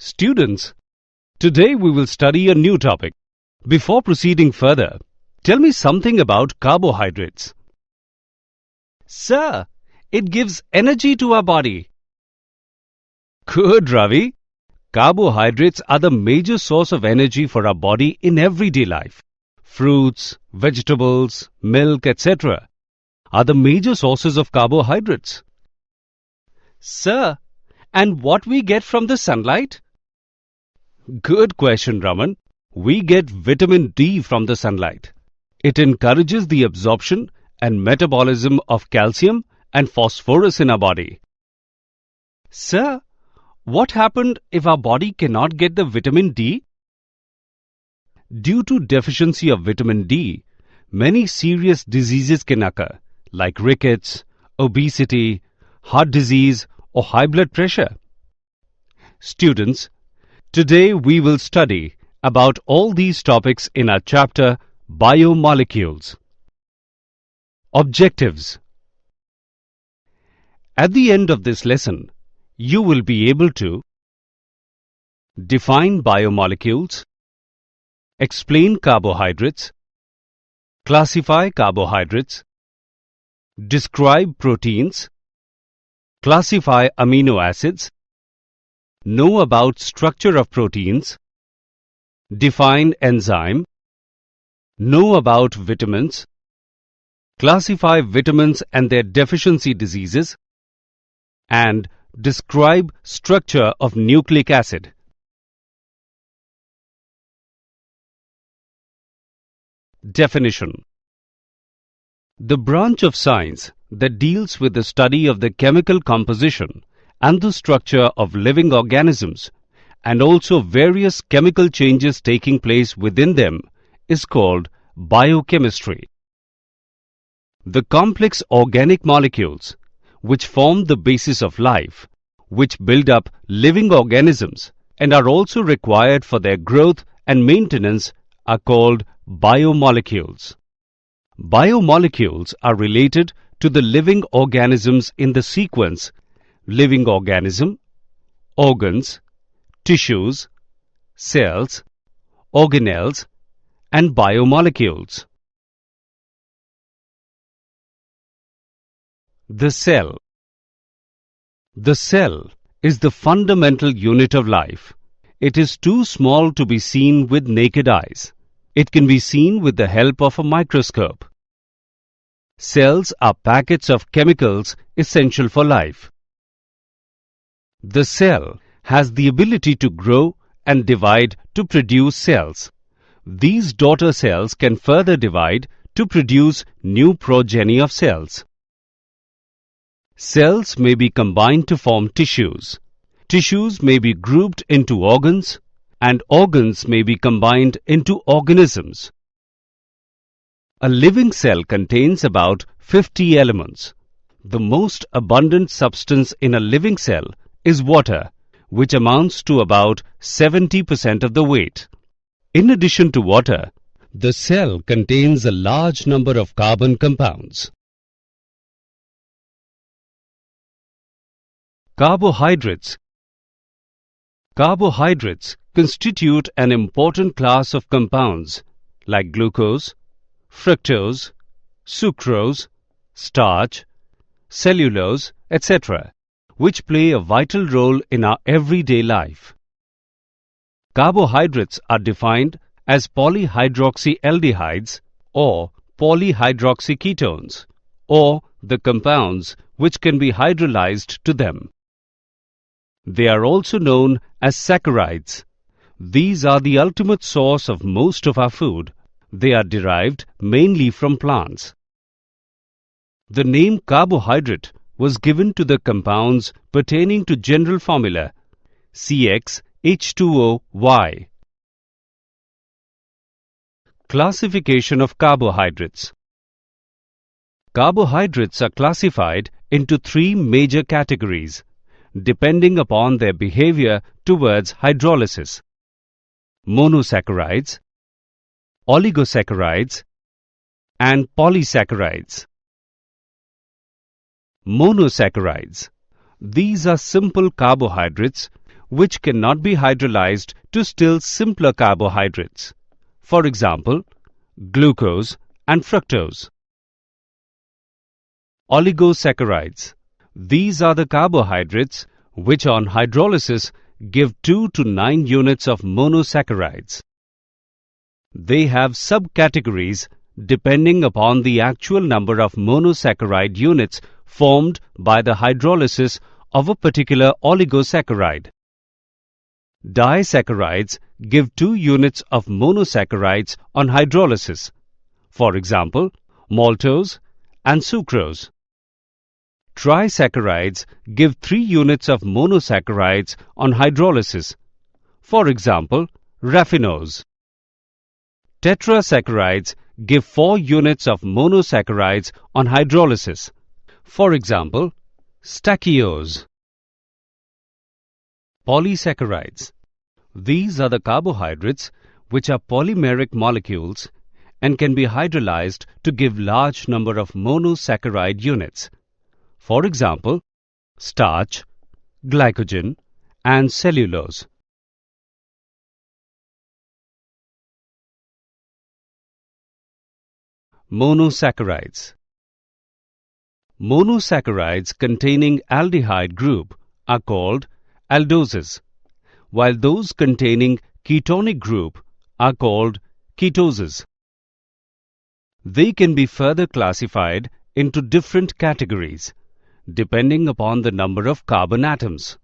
Students, today we will study a new topic. Before proceeding further, tell me something about carbohydrates. Sir, it gives energy to our body. Good, Ravi. Carbohydrates are the major source of energy for our body in everyday life. Fruits, vegetables, milk, etc. are the major sources of carbohydrates. Sir, and what we get from the sunlight? Good question, Raman. We get vitamin D from the sunlight. It encourages the absorption and metabolism of calcium and phosphorus in our body. Sir, what happened if our body cannot get the vitamin D? Due to deficiency of vitamin D, many serious diseases can occur, like rickets, obesity, heart disease, or high blood pressure. Students, today we will study about all these topics in our chapter Biomolecules. Objectives. At the end of this lesson, you will be able to define biomolecules, explain carbohydrates, classify carbohydrates, describe proteins, classify amino acids, know about structure of proteins, define enzyme, know about vitamins, classify vitamins and their deficiency diseases, and describe structure of nucleic acid. Definition. The branch of science that deals with the study of the chemical composition and the structure of living organisms and also various chemical changes taking place within them is called biochemistry. The complex organic molecules which form the basis of life, which build up living organisms and are also required for their growth and maintenance are called biomolecules. Biomolecules are related to the living organisms in the sequence living organism, organs, tissues, cells, organelles, and biomolecules. The cell. The cell is the fundamental unit of life. It is too small to be seen with naked eyes. It can be seen with the help of a microscope. Cells are packets of chemicals essential for life. The cell has the ability to grow and divide to produce cells. These daughter cells can further divide to produce new progeny of cells. Cells may be combined to form tissues. Tissues may be grouped into organs, and organs may be combined into organisms. A living cell contains about 50 elements. The most abundant substance in a living cell is water, which amounts to about 70% of the weight. In addition to water, the cell contains a large number of carbon compounds. Carbohydrates. Carbohydrates constitute an important class of compounds like glucose, fructose, sucrose, starch, cellulose, etc., which play a vital role in our everyday life. Carbohydrates are defined as polyhydroxyaldehydes or polyhydroxyketones, or the compounds which can be hydrolyzed to them. They are also known as saccharides. These are the ultimate source of most of our food. They are derived mainly from plants. The name carbohydrate was given to the compounds pertaining to general formula CxH2OY. Classification of carbohydrates. Carbohydrates are classified into three major categories depending upon their behavior towards hydrolysis: monosaccharides, oligosaccharides, and polysaccharides. Monosaccharides. These are simple carbohydrates which cannot be hydrolyzed to still simpler carbohydrates. For example, glucose and fructose. Oligosaccharides. These are the carbohydrates which on hydrolysis give 2 to 9 units of monosaccharides. They have subcategories depending upon the actual number of monosaccharide units formed by the hydrolysis of a particular oligosaccharide. Disaccharides give 2 units of monosaccharides on hydrolysis. For example, maltose and sucrose. Trisaccharides give 3 units of monosaccharides on hydrolysis. For example, raffinose. Tetrasaccharides give 4 units of monosaccharides on hydrolysis. For example, stachyose. Polysaccharides. These are the carbohydrates which are polymeric molecules and can be hydrolyzed to give large number of monosaccharide units. For example, starch, glycogen, and cellulose. Monosaccharides. Monosaccharides containing aldehyde group are called aldoses, while those containing ketonic group are called ketoses. They can be further classified into different categories depending upon the number of carbon atoms.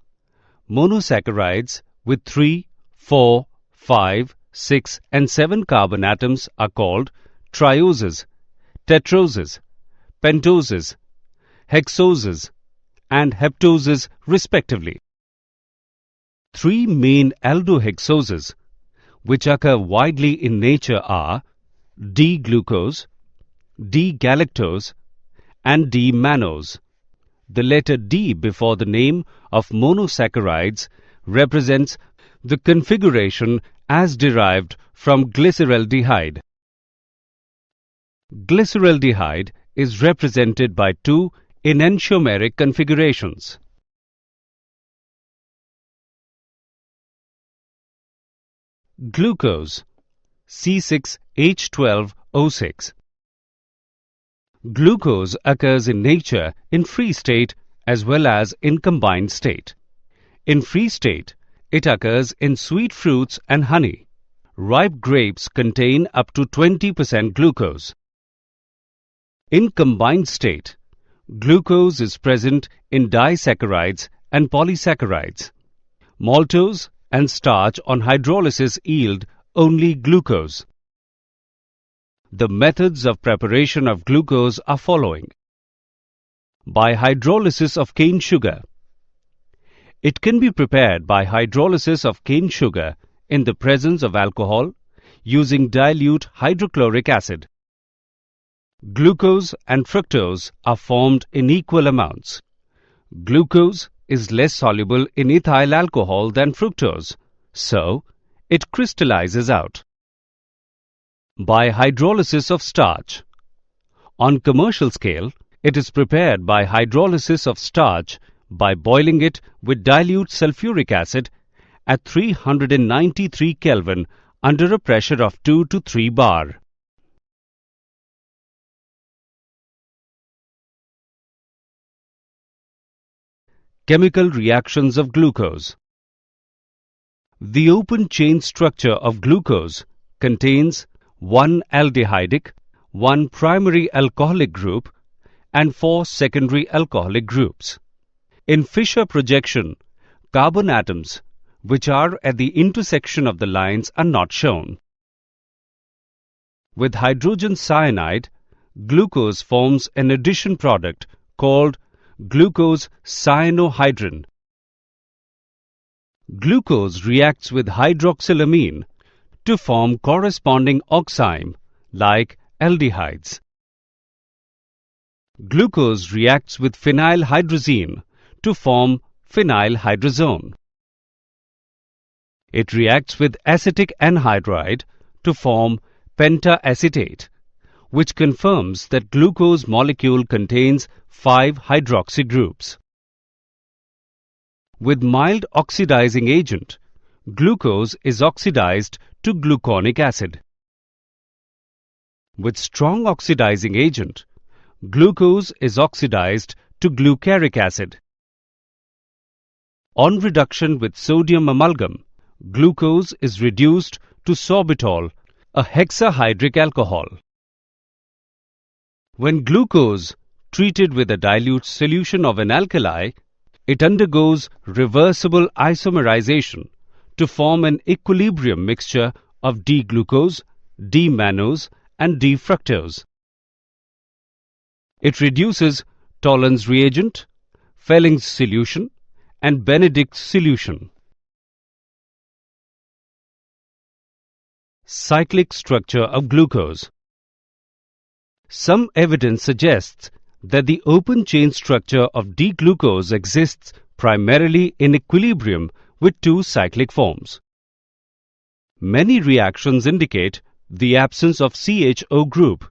Monosaccharides with 3, 4, 5, 6 and 7 carbon atoms are called trioses, tetroses, pentoses, hexoses and heptoses respectively. 3 main aldohexoses which occur widely in nature are D-glucose, D-galactose and D-mannose. The letter D before the name of monosaccharides represents the configuration as derived from glyceraldehyde. Glyceraldehyde is represented by 2 enantiomeric configurations. Glucose C6H12O6. Glucose occurs in nature in free state as well as in combined state. In free state, it occurs in sweet fruits and honey. Ripe grapes contain up to 20% glucose. In combined state, glucose is present in disaccharides and polysaccharides. Maltose and starch on hydrolysis yield only glucose. The methods of preparation of glucose are following. By hydrolysis of cane sugar. It can be prepared by hydrolysis of cane sugar in the presence of alcohol using dilute hydrochloric acid. Glucose and fructose are formed in equal amounts. Glucose is less soluble in ethyl alcohol than fructose, so it crystallizes out. By hydrolysis of starch. On commercial scale, it is prepared by hydrolysis of starch by boiling it with dilute sulfuric acid at 393 Kelvin under a pressure of 2 to 3 bar. Chemical reactions of glucose. The open chain structure of glucose contains 1 aldehydic, 1 primary alcoholic group and 4 secondary alcoholic groups. In Fischer projection, carbon atoms which are at the intersection of the lines are not shown. With hydrogen cyanide, glucose forms an addition product called glucose cyanohydrin. Glucose reacts with hydroxylamine to form corresponding oxime like aldehydes. Glucose reacts with phenylhydrazine to form phenylhydrazone. It reacts with acetic anhydride to form pentaacetate, which confirms that glucose molecule contains 5 hydroxy groups. With mild oxidizing agent, glucose is oxidized to gluconic acid. With strong oxidizing agent, glucose is oxidized to glucaric acid. On reduction with sodium amalgam, glucose is reduced to sorbitol, a hexahydric alcohol. When glucose treated with a dilute solution of an alkali, it undergoes reversible isomerization to form an equilibrium mixture of D-glucose, D-mannose and D-fructose. It reduces Tollens reagent, Felling's solution and Benedict's solution. Cyclic structure of glucose. Some evidence suggests that the open chain structure of D-glucose exists primarily in equilibrium with two cyclic forms. Many reactions indicate the absence of CHO group.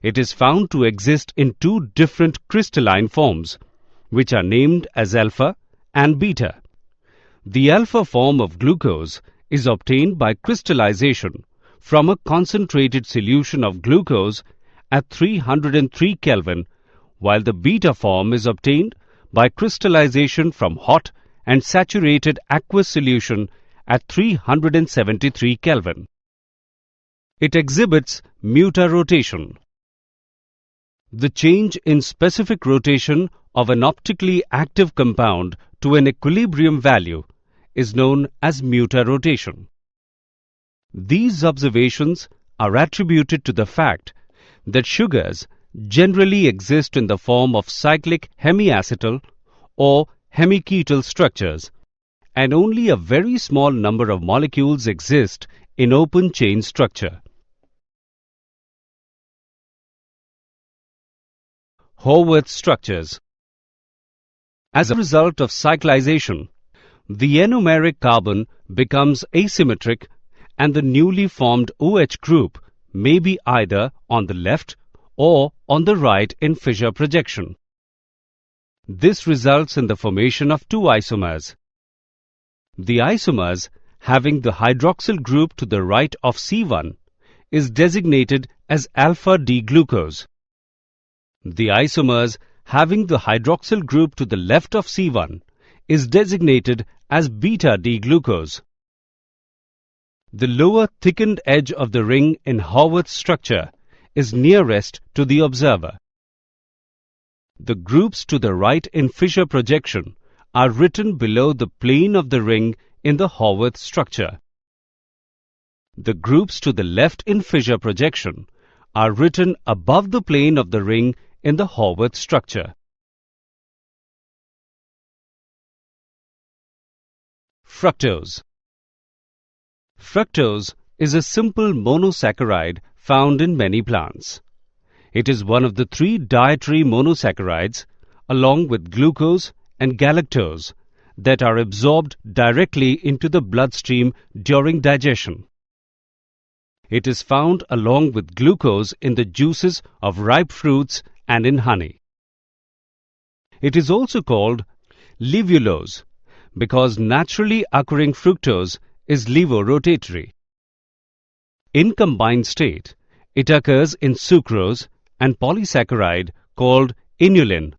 It is found to exist in two different crystalline forms, which are named as alpha and beta. The alpha form of glucose is obtained by crystallization from a concentrated solution of glucose at 303 Kelvin, while the beta form is obtained by crystallization from hot and saturated aqueous solution at 373 Kelvin. It exhibits mutarotation. The change in specific rotation of an optically active compound to an equilibrium value is known as mutarotation. These observations are attributed to the fact that sugars generally exist in the form of cyclic hemiacetal or hemiketal structures, and only a very small number of molecules exist in open chain structure. Horwath structures. As a result of cyclization, the anomeric carbon becomes asymmetric and the newly formed OH group may be either on the left or on the right in fissure projection. This results in the formation of two isomers. The isomers having the hydroxyl group to the right of C1 is designated as alpha D-glucose. The isomers having the hydroxyl group to the left of C1 is designated as beta D-glucose. The lower thickened edge of the ring in Horwath structure is nearest to the observer. The groups to the right in fissure projection are written below the plane of the ring in the Horwath structure. The groups to the left in fissure projection are written above the plane of the ring in the Horwath structure. Fructose. Fructose is a simple monosaccharide found in many plants. It is one of the three dietary monosaccharides, along with glucose and galactose, that are absorbed directly into the bloodstream during digestion. It is found along with glucose in the juices of ripe fruits and in honey. It is also called levulose because naturally occurring fructose is levorotatory. In combined state, it occurs in sucrose and polysaccharide called inulin.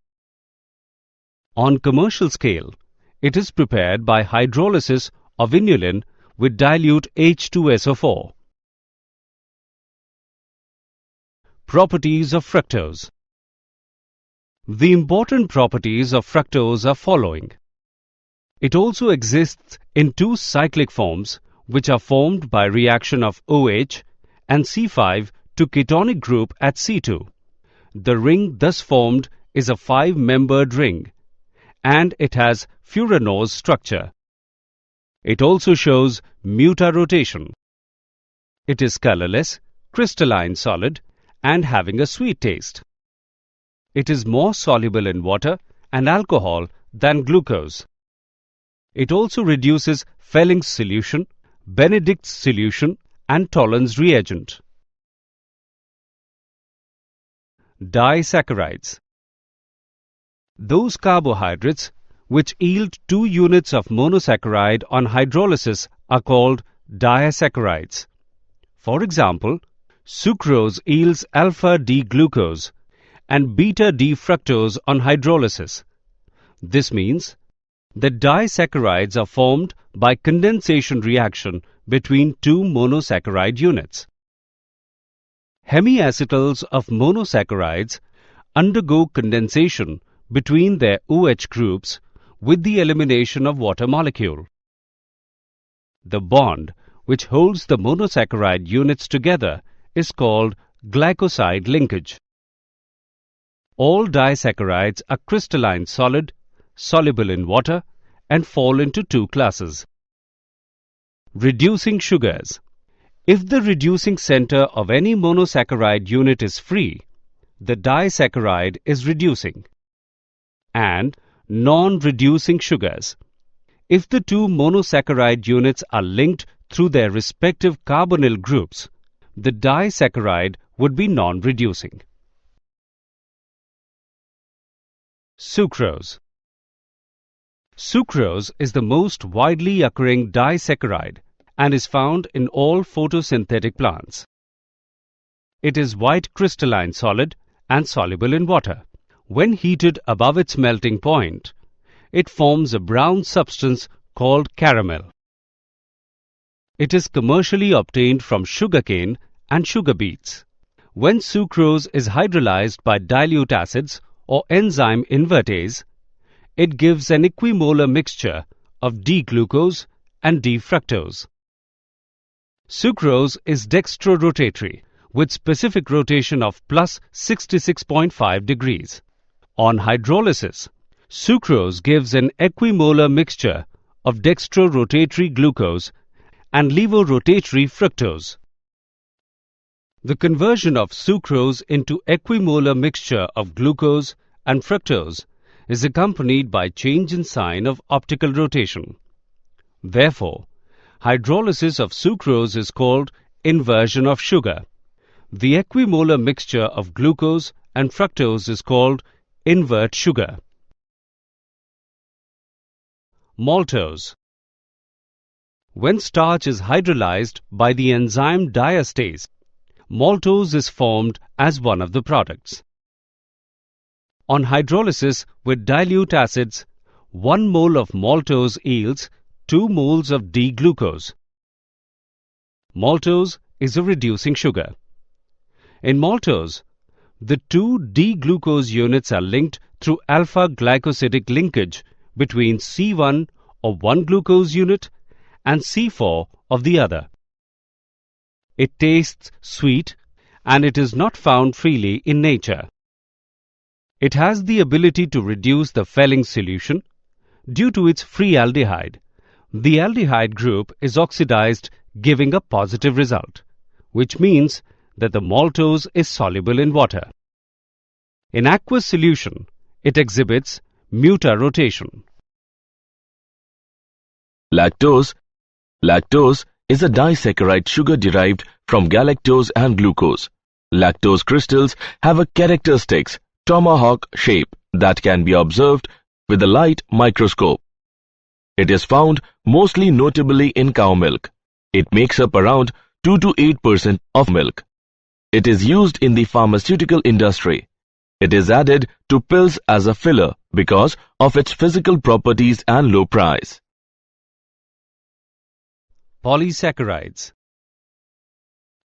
On commercial scale, it is prepared by hydrolysis of inulin with dilute H2SO4. Properties of fructose. The important properties of fructose are following. It also exists in two cyclic forms which are formed by reaction of OH and C5 to ketonic group at C2. The ring thus formed is a 5-membered ring and it has furanose structure. It also shows mutarotation. It is colorless, crystalline solid and having a sweet taste. It is more soluble in water and alcohol than glucose. It also reduces Felling's solution, Benedict's solution and Tollens reagent. Disaccharides. Those carbohydrates which yield 2 units of monosaccharide on hydrolysis are called disaccharides. For example, sucrose yields alpha-D-glucose and beta-D-fructose on hydrolysis. This means that disaccharides are formed by condensation reaction between two monosaccharide units. Hemiacetals of monosaccharides undergo condensation between their OH groups with the elimination of water molecule. The bond which holds the monosaccharide units together is called glycoside linkage. All disaccharides are crystalline solid, soluble in water, and fall into two classes. Reducing sugars. If the reducing center of any monosaccharide unit is free, the disaccharide is reducing. And non-reducing sugars. If the two monosaccharide units are linked through their respective carbonyl groups, the disaccharide would be non-reducing. Sucrose. Sucrose is the most widely occurring disaccharide and is found in all photosynthetic plants. It is white crystalline solid and soluble in water. When heated above its melting point, it forms a brown substance called caramel. It is commercially obtained from sugarcane and sugar beets. When sucrose is hydrolyzed by dilute acids or enzyme invertase, it gives an equimolar mixture of D-glucose and D-fructose. Sucrose is dextrorotatory with specific rotation of plus 66.5 degrees. On hydrolysis, sucrose gives an equimolar mixture of dextrorotatory glucose and levorotatory fructose. The conversion of sucrose into equimolar mixture of glucose and fructose is accompanied by change in sign of optical rotation. Therefore, hydrolysis of sucrose is called inversion of sugar. The equimolar mixture of glucose and fructose is called invert sugar. Maltose. When starch is hydrolyzed by the enzyme diastase, maltose is formed as one of the products. On hydrolysis with dilute acids, 1 mole of maltose yields 2 moles of D-glucose. Maltose is a reducing sugar. In maltose, the two D-glucose units are linked through alpha-glycosidic linkage between C1 of one glucose unit and C4 of the other. It tastes sweet and it is not found freely in nature. It has the ability to reduce the Fehling solution due to its free aldehyde. The aldehyde group is oxidized, giving a positive result, which means that the maltose is soluble in water. In aqueous solution, it exhibits mutarotation. Lactose. Lactose is a disaccharide sugar derived from galactose and glucose. Lactose crystals have a characteristic tomahawk shape that can be observed with a light microscope. It is found mostly notably in cow milk. It makes up around 2 to 8% of milk. It is used in the pharmaceutical industry. It is added to pills as a filler because of its physical properties and low price. Polysaccharides.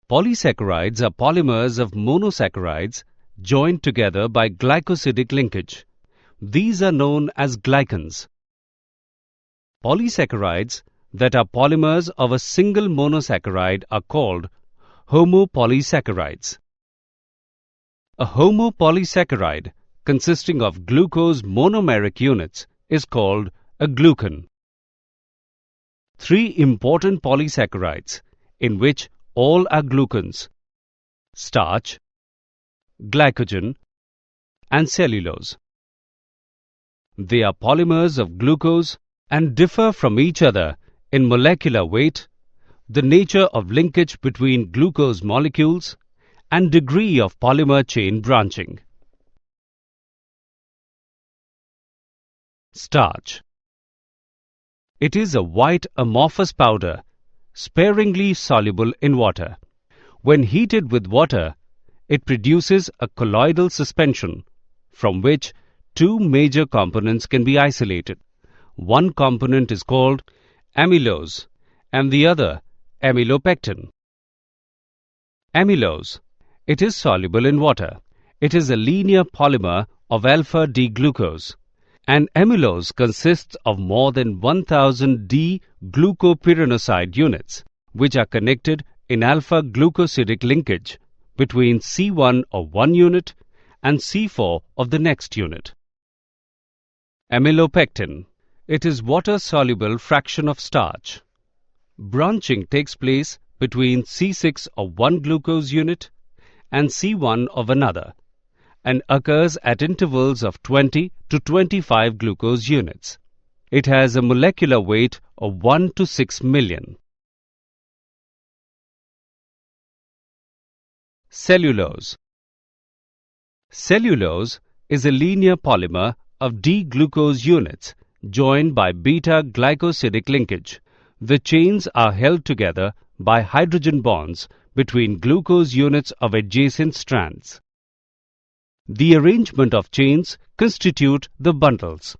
Polysaccharides are polymers of monosaccharides joined together by glycosidic linkage. These are known as glycans. Polysaccharides that are polymers of a single monosaccharide are called homopolysaccharides. A homopolysaccharide consisting of glucose monomeric units is called a glucan. 3 important polysaccharides in which all are glucans: starch, glycogen, and cellulose. They are polymers of glucose and differ from each other in molecular weight, the nature of linkage between glucose molecules, and degree of polymer chain branching. Starch. It is a white amorphous powder, sparingly soluble in water. When heated with water, it produces a colloidal suspension from which two major components can be isolated. One component is called amylose and the other amylopectin. Amylose. It is soluble in water. It is a linear polymer of alpha-D-glucose. And amylose consists of more than 1000 D-glucopyranoside units, which are connected in alpha-glucosidic linkage between C1 of one unit and C4 of the next unit. Amylopectin. It is water-soluble fraction of starch. Branching takes place between C6 of one glucose unit and C1 of another, and occurs at intervals of 20 to 25 glucose units. It has a molecular weight of 1 to 6 million. Cellulose. Cellulose is a linear polymer of D-glucose units joined by beta-glycosidic linkage. The chains are held together by hydrogen bonds between glucose units of adjacent strands. The arrangement of chains constitute the bundles.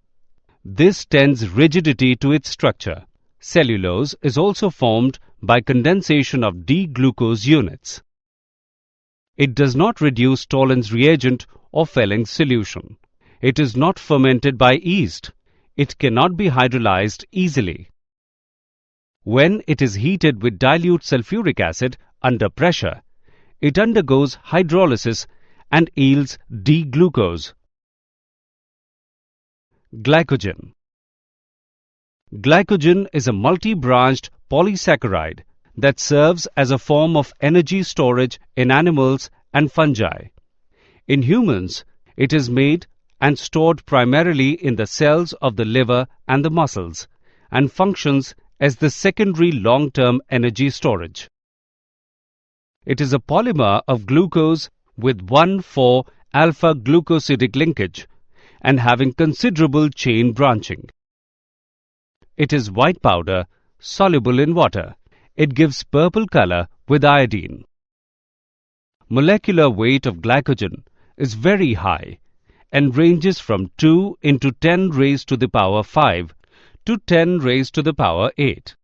This tends rigidity to its structure. Cellulose is also formed by condensation of D-glucose units. It does not reduce Tollens reagent or Fehling solution. It is not fermented by yeast. It cannot be hydrolyzed easily. When it is heated with dilute sulfuric acid under pressure, it undergoes hydrolysis and yields D-glucose. Glycogen. Glycogen is a multi-branched polysaccharide that serves as a form of energy storage in animals and fungi. In humans, it is made and stored primarily in the cells of the liver and the muscles, and functions as the secondary long-term energy storage. It is a polymer of glucose with 1,4-alpha-glucosidic linkage and having considerable chain branching. It is white powder, soluble in water. It gives purple color with iodine. Molecular weight of glycogen is very high and ranges from 2 into 10 raised to the power 5 to 10 raised to the power 8.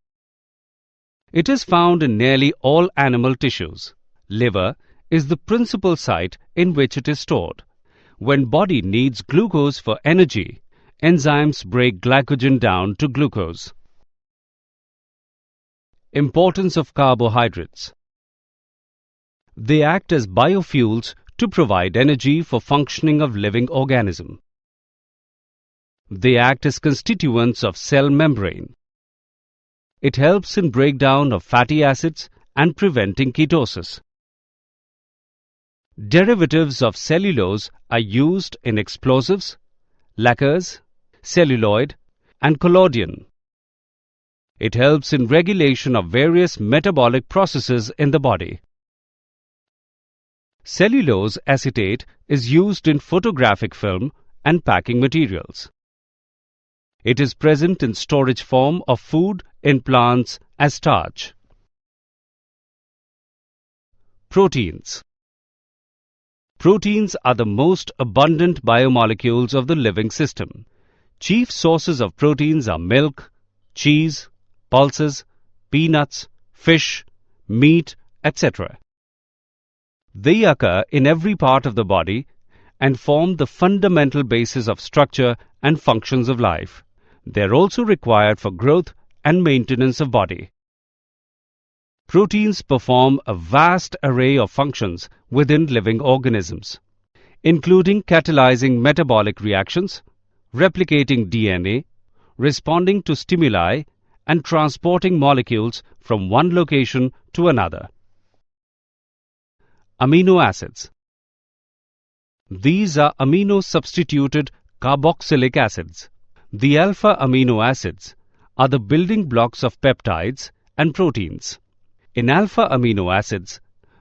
It is found in nearly all animal tissues. Liver is the principal site in which it is stored. When body needs glucose for energy, enzymes break glycogen down to glucose. Importance of carbohydrates. They act as biofuels to provide energy for functioning of living organism. They act as constituents of cell membrane. It helps in breakdown of fatty acids and preventing ketosis. Derivatives of cellulose are used in explosives, lacquers, celluloid, and collodion. It helps in regulation of various metabolic processes in the body. Cellulose acetate is used in photographic film and packing materials. It is present in storage form of food in plants as starch. Proteins. Proteins are the most abundant biomolecules of the living system. Chief sources of proteins are milk, cheese, pulses, peanuts, fish, meat, etc. They occur in every part of the body and form the fundamental basis of structure and functions of life. They are also required for growth and maintenance of body. Proteins perform a vast array of functions within living organisms, including catalyzing metabolic reactions, replicating DNA, responding to stimuli, and transporting molecules from one location to another. Amino acids. These are amino-substituted carboxylic acids. The alpha amino acids are the building blocks of peptides and proteins. In alpha amino acids,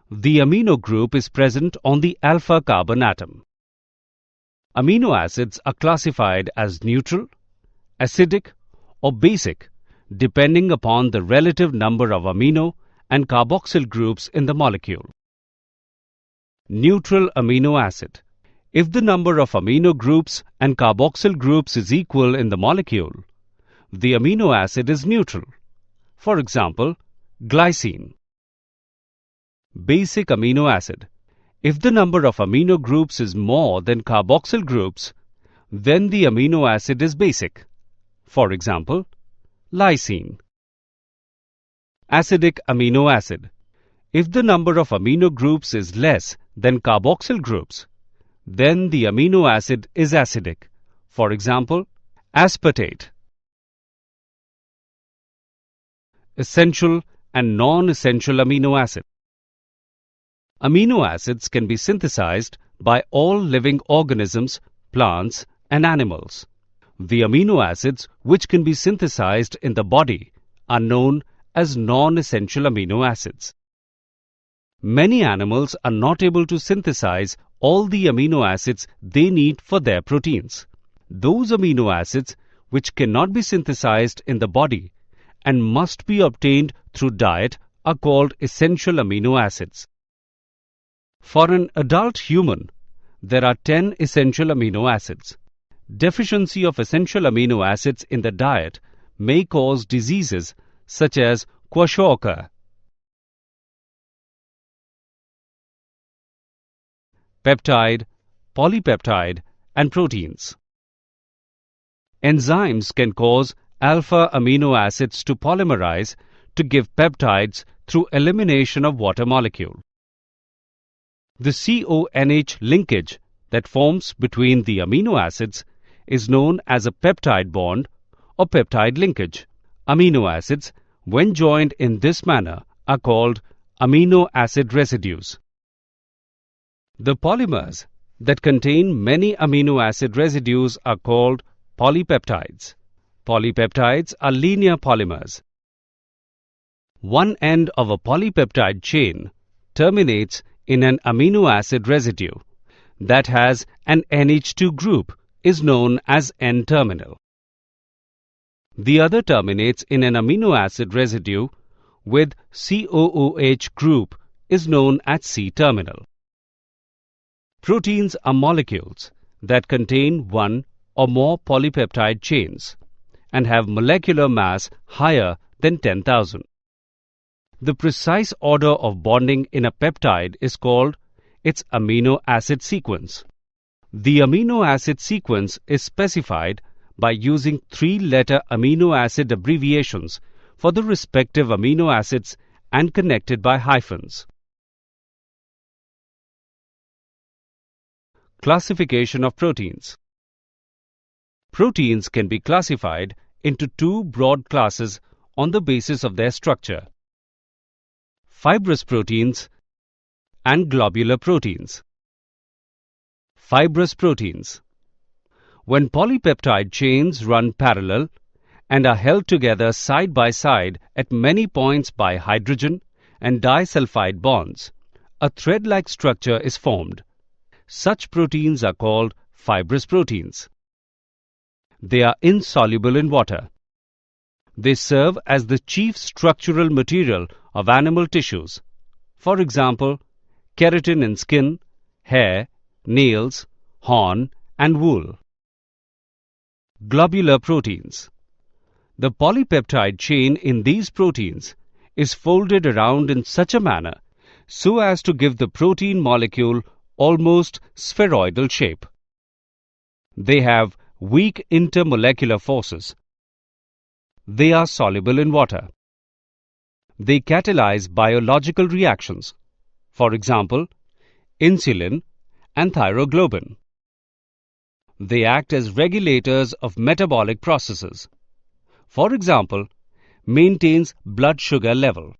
the amino group is present on the alpha carbon atom. Amino acids are classified as neutral, acidic, or basic, depending upon the relative number of amino and carboxyl groups in the molecule. Neutral amino acid. If the number of amino groups and carboxyl groups is equal in the molecule, the amino acid is neutral. For example, glycine. Basic amino acid. If the number of amino groups is more than carboxyl groups, then the amino acid is basic. For example, lysine. Acidic amino acid. If the number of amino groups is less than carboxyl groups, then the amino acid is acidic. For example, aspartate. Essential and non-essential amino acid. Amino acids can be synthesized by all living organisms, plants, and animals. The amino acids which can be synthesized in the body are known as non-essential amino acids. Many animals are not able to synthesize all the amino acids they need for their proteins. Those amino acids which cannot be synthesized in the body and must be obtained through diet are called essential amino acids. For an adult human, there are 10 essential amino acids. Deficiency of essential amino acids in the diet may cause diseases such as kwashiorkor. Peptide, polypeptide, and proteins. Enzymes can cause alpha amino acids to polymerize to give peptides through elimination of water molecule. The CONH linkage that forms between the amino acids is known as a peptide bond or peptide linkage. Amino acids, when joined in this manner, are called amino acid residues. The polymers that contain many amino acid residues are called polypeptides. Polypeptides are linear polymers. One end of a polypeptide chain terminates in an amino acid residue that has an NH2 group is known as N-terminal. The other terminates in an amino acid residue with COOH group is known as C-terminal. Proteins are molecules that contain one or more polypeptide chains and have molecular mass higher than 10,000. The precise order of bonding in a peptide is called its amino acid sequence. The amino acid sequence is specified by using 3-letter amino acid abbreviations for the respective amino acids and connected by hyphens. Classification of proteins. Proteins can be classified into 2 broad classes on the basis of their structure: fibrous proteins and globular proteins. Fibrous proteins. When polypeptide chains run parallel and are held together side by side at many points by hydrogen and disulfide bonds, a thread-like structure is formed. Such proteins are called fibrous proteins. They are insoluble in water. They serve as the chief structural material of animal tissues. For example, keratin in skin, hair, nails, horn, and wool. Globular proteins. The polypeptide chain in these proteins is folded around in such a manner so as to give the protein molecule almost spheroidal shape. They have weak intermolecular forces. They are soluble in water. They catalyze biological reactions, for example, insulin and thyroglobin. They act as regulators of metabolic processes. For example, maintains blood sugar level.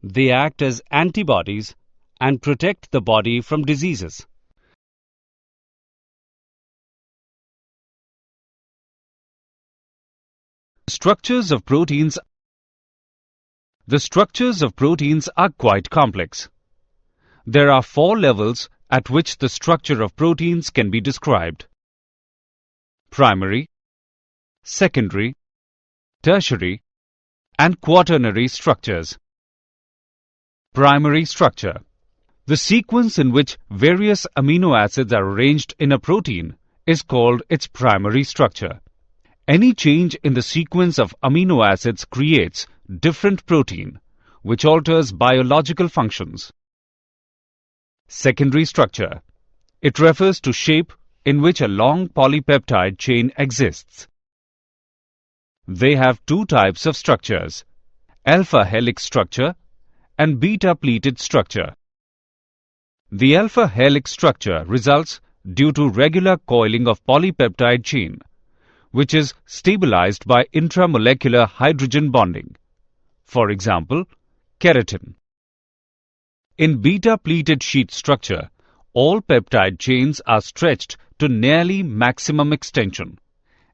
They act as antibodies and protect the body from diseases. Structures of proteins. The structures of proteins are quite complex. There are 4 levels at which the structure of proteins can be described: primary, secondary, tertiary, and quaternary structures. Primary structure. The sequence in which various amino acids are arranged in a protein is called its primary structure. Any change in the sequence of amino acids creates different protein, which alters biological functions. Secondary structure. It refers to shape in which a long polypeptide chain exists. They have two types of structures: alpha helix structure and beta pleated structure. The alpha helix structure results due to regular coiling of polypeptide chain, which is stabilized by intramolecular hydrogen bonding. For example, keratin. In beta pleated sheet structure, all peptide chains are stretched to nearly maximum extension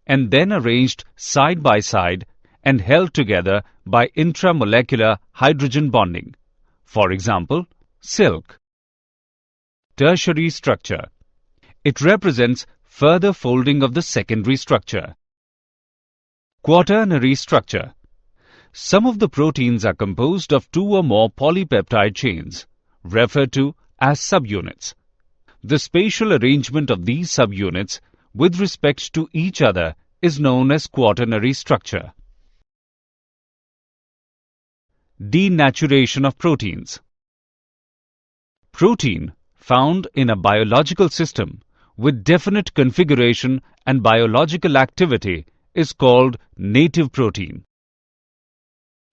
and then arranged side by side and held together by intramolecular hydrogen bonding. For example, silk. Tertiary structure. It represents further folding of the secondary structure. Quaternary structure. Some of the proteins are composed of two or more polypeptide chains, referred to as subunits. The spatial arrangement of these subunits with respect to each other is known as quaternary structure. Denaturation of proteins. Protein found in a biological system with definite configuration and biological activity is called native protein.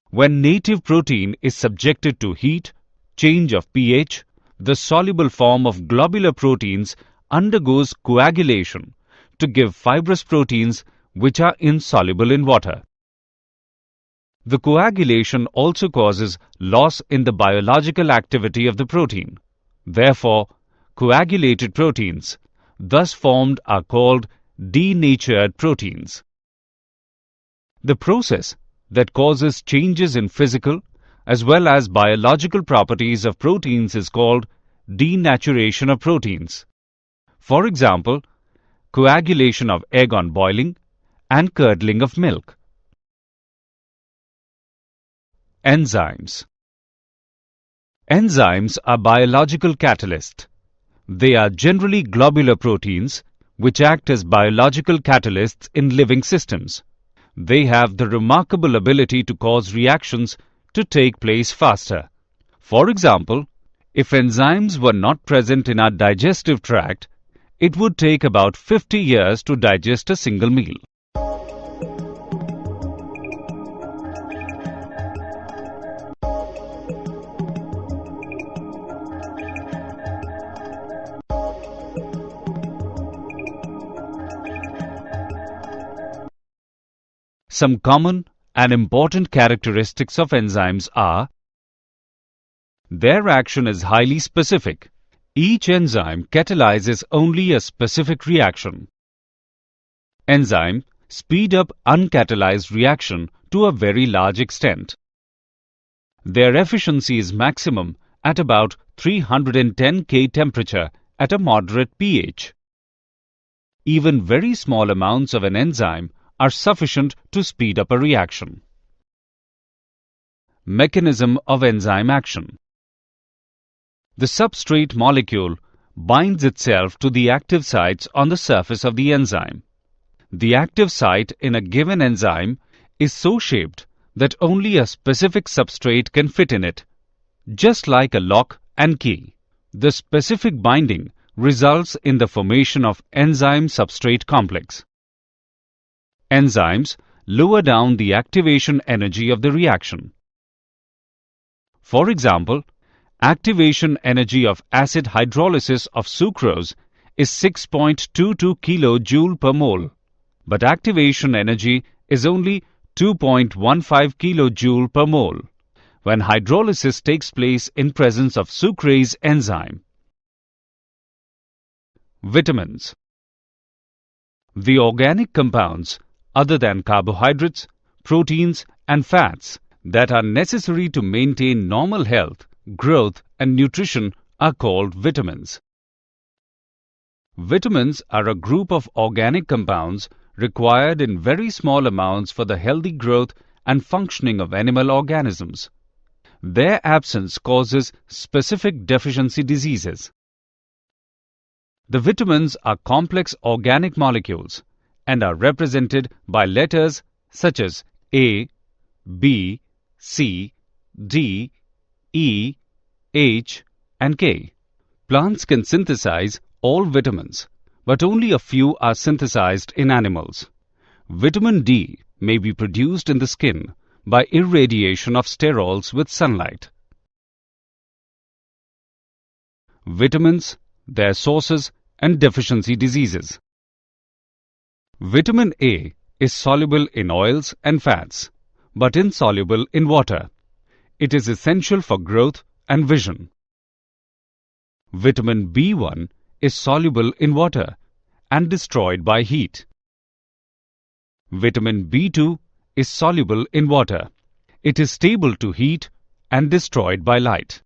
When native protein is subjected to heat, change of pH, the soluble form of globular proteins undergoes coagulation to give fibrous proteins which are insoluble in water. The coagulation also causes loss in the biological activity of the protein. Therefore, coagulated proteins, thus formed, are called denatured proteins. The process that causes changes in physical as well as biological properties of proteins is called denaturation of proteins. For example, coagulation of egg on boiling and curdling of milk. Enzymes. Enzymes are biological catalysts. They are generally globular proteins which act as biological catalysts in living systems. They have the remarkable ability to cause reactions to take place faster. For example, if enzymes were not present in our digestive tract, it would take about 50 years to digest a single meal. Some common and important characteristics of enzymes are: their action is highly specific. Each enzyme catalyzes only a specific reaction. Enzymes speed up uncatalyzed reaction to a very large extent. Their efficiency is maximum at about 310 K temperature at a moderate pH. Even very small amounts of an enzyme are sufficient to speed up a reaction. Mechanism of enzyme action. The substrate molecule binds itself to the active sites on the surface of the enzyme. The active site in a given enzyme is so shaped that only a specific substrate can fit in it, just like a lock and key. The specific binding results in the formation of enzyme-substrate complex. Enzymes lower down the activation energy of the reaction. For example, activation energy of acid hydrolysis of sucrose is 6.22 kJ per mole, but activation energy is only 2.15 kJ per mole when hydrolysis takes place in presence of sucrase enzyme. Vitamins. The organic compounds other than carbohydrates, proteins and fats that are necessary to maintain normal health, growth and nutrition are called vitamins. Vitamins are a group of organic compounds required in very small amounts for the healthy growth and functioning of animal organisms. Their absence causes specific deficiency diseases. The vitamins are complex organic molecules and are represented by letters such as A, B, C, D, E, H, and K. Plants can synthesize all vitamins, but only a few are synthesized in animals. Vitamin D may be produced in the skin by irradiation of sterols with sunlight. Vitamins, their sources, and deficiency diseases. Vitamin A is soluble in oils and fats, but insoluble in water. It is essential for growth and vision. Vitamin B1 is soluble in water and destroyed by heat. Vitamin B2 is soluble in water. It is stable to heat and destroyed by light.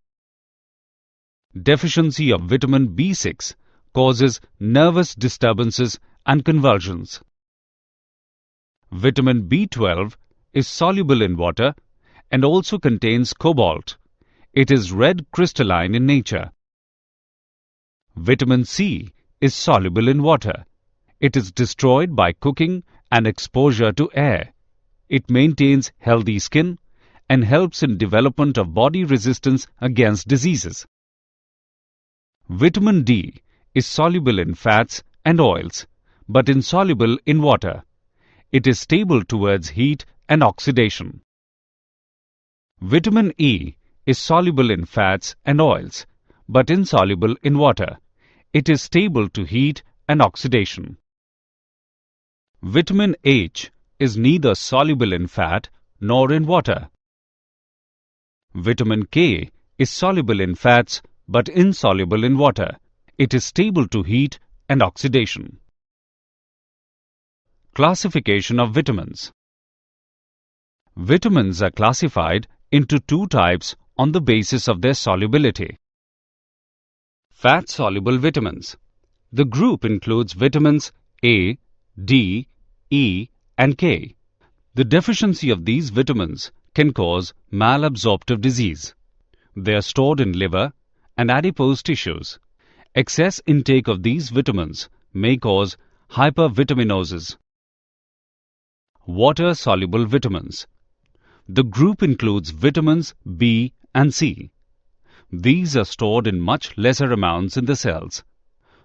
Deficiency of vitamin B6 causes nervous disturbances and convulsions. Vitamin B12 is soluble in water and also contains cobalt. It is red crystalline in nature. Vitamin C is soluble in water. It is destroyed by cooking and exposure to air. It maintains healthy skin and helps in development of body resistance against diseases. Vitamin D is soluble in fats and oils, but insoluble in water. It is stable towards heat and oxidation. Vitamin E is soluble in fats and oils, but insoluble in water. It is stable to heat and oxidation. Vitamin H is neither soluble in fat nor in water. Vitamin K is soluble in fats but insoluble in water. It is stable to heat and oxidation. Classification of vitamins. Vitamins are classified into two types on the basis of their solubility. Fat-soluble vitamins. The group includes vitamins A, D, E, and K. The deficiency of these vitamins can cause malabsorptive disease. They are stored in liver and adipose tissues. Excess intake of these vitamins may cause hypervitaminosis. Water-soluble vitamins. The group includes vitamins B and C. These are stored in much lesser amounts in the cells.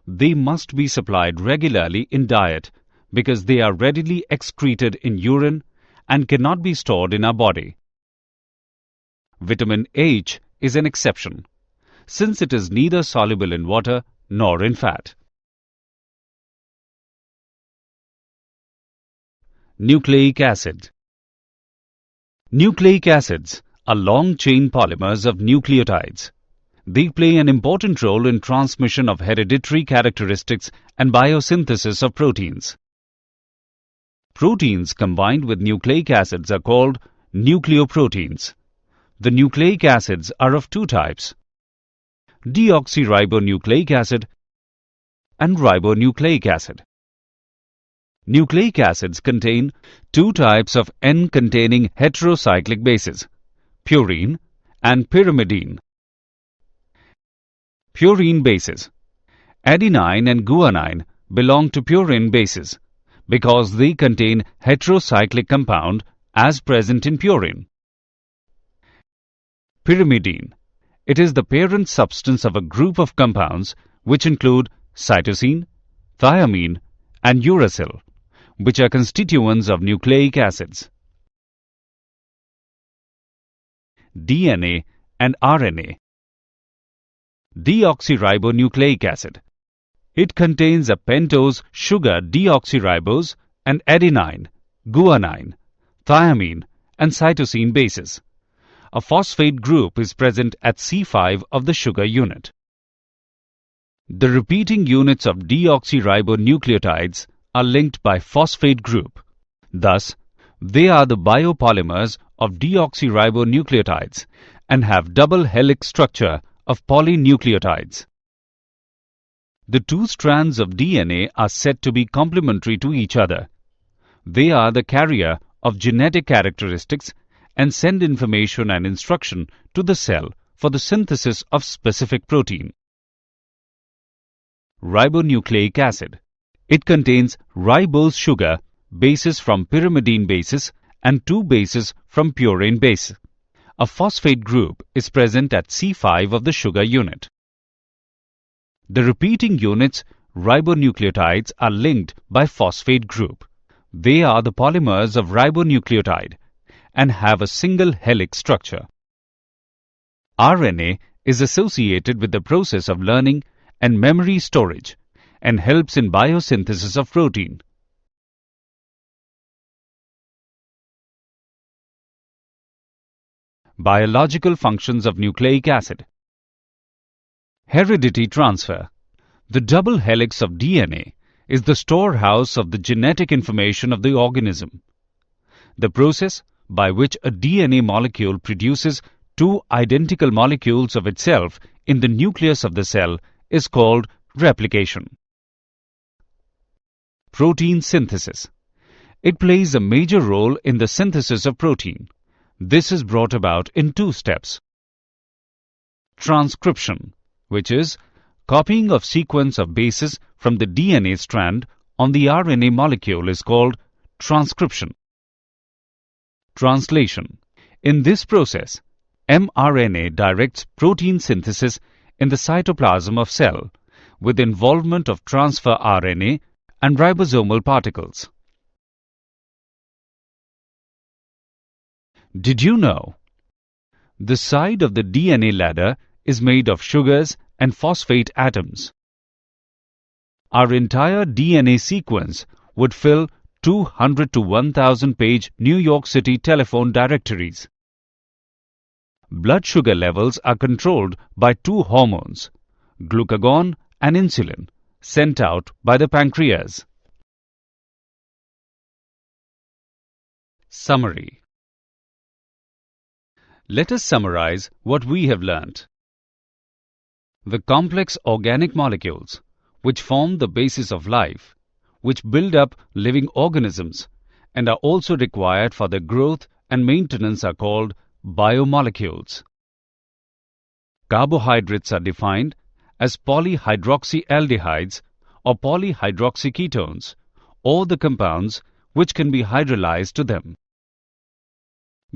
They must be supplied regularly in diet because they are readily excreted in urine and cannot be stored in our body. Vitamin H is an exception, since it is neither soluble in water nor in fat. Nucleic acid. Nucleic acids are long-chain polymers of nucleotides. They play an important role in transmission of hereditary characteristics and biosynthesis of proteins. Proteins combined with nucleic acids are called nucleoproteins. The nucleic acids are of two types: deoxyribonucleic acid and ribonucleic acid. Nucleic acids contain two types of N-containing heterocyclic bases, purine and pyrimidine. Purine bases. Adenine and guanine belong to purine bases because they contain heterocyclic compound as present in purine. Pyrimidine. It is the parent substance of a group of compounds which include cytosine, thiamine, and uracil, which are constituents of nucleic acids. DNA and RNA. Deoxyribonucleic acid. It contains a pentose sugar deoxyribose and adenine, guanine, thiamine, and cytosine bases. A phosphate group is present at C5 of the sugar unit. The repeating units of deoxyribonucleotides are linked by phosphate group. Thus, they are the biopolymers of deoxyribonucleotides and have double helix structure of polynucleotides. The two strands of DNA are said to be complementary to each other. They are the carrier of genetic characteristics and send information and instruction to the cell for the synthesis of specific protein. Ribonucleic acid. It contains ribose sugar, bases from pyrimidine bases, and 2 bases from purine base. A phosphate group is present at C5 of the sugar unit. The repeating units ribonucleotides are linked by phosphate group. They are the polymers of ribonucleotide and have a single helix structure. RNA is associated with the process of learning and memory storage and helps in biosynthesis of protein. Biological functions of nucleic acid. Heredity transfer. The double helix of DNA is the storehouse of the genetic information of the organism. The process by which a DNA molecule produces 2 identical molecules of itself in the nucleus of the cell is called replication. Protein synthesis. It plays a major role in the synthesis of protein. This is brought about in 2 steps. Transcription, which is copying of sequence of bases from the DNA strand on the RNA molecule, is called transcription. Translation. In this process, mRNA directs protein synthesis in the cytoplasm of cell with involvement of transfer RNA and ribosomal particles. Did you know? The side of the DNA ladder is made of sugars and phosphate atoms. Our entire DNA sequence would fill 200 to 1000 page New York City telephone directories. Blood sugar levels are controlled by 2 hormones, glucagon and insulin, sent out by the pancreas. Summary. Let us summarize what we have learnt. The complex organic molecules, which form the basis of life, which build up living organisms and are also required for their growth and maintenance, are called biomolecules. Carbohydrates are defined as polyhydroxyaldehydes or polyhydroxyketones, or the compounds which can be hydrolyzed to them.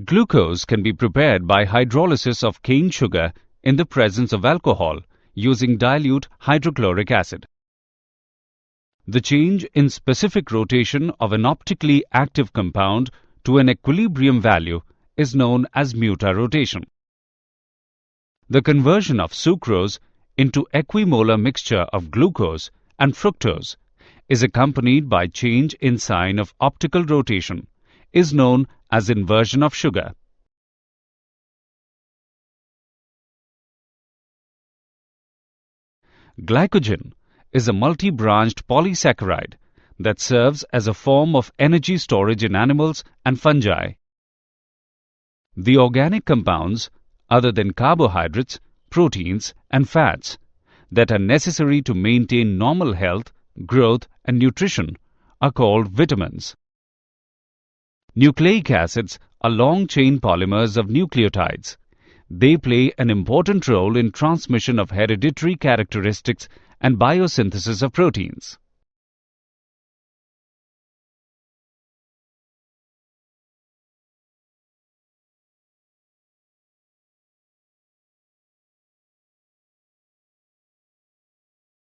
Glucose can be prepared by hydrolysis of cane sugar in the presence of alcohol using dilute hydrochloric acid. The change in specific rotation of an optically active compound to an equilibrium value is known as mutarotation. The conversion of sucrose into equimolar mixture of glucose and fructose is accompanied by change in sign of optical rotation, is known as inversion of sugar. Glycogen is a multi-branched polysaccharide that serves as a form of energy storage in animals and fungi. The organic compounds, other than carbohydrates, proteins, and fats, that are necessary to maintain normal health, growth, and nutrition are called vitamins. Nucleic acids are long-chain polymers of nucleotides. They play an important role in transmission of hereditary characteristics and biosynthesis of proteins.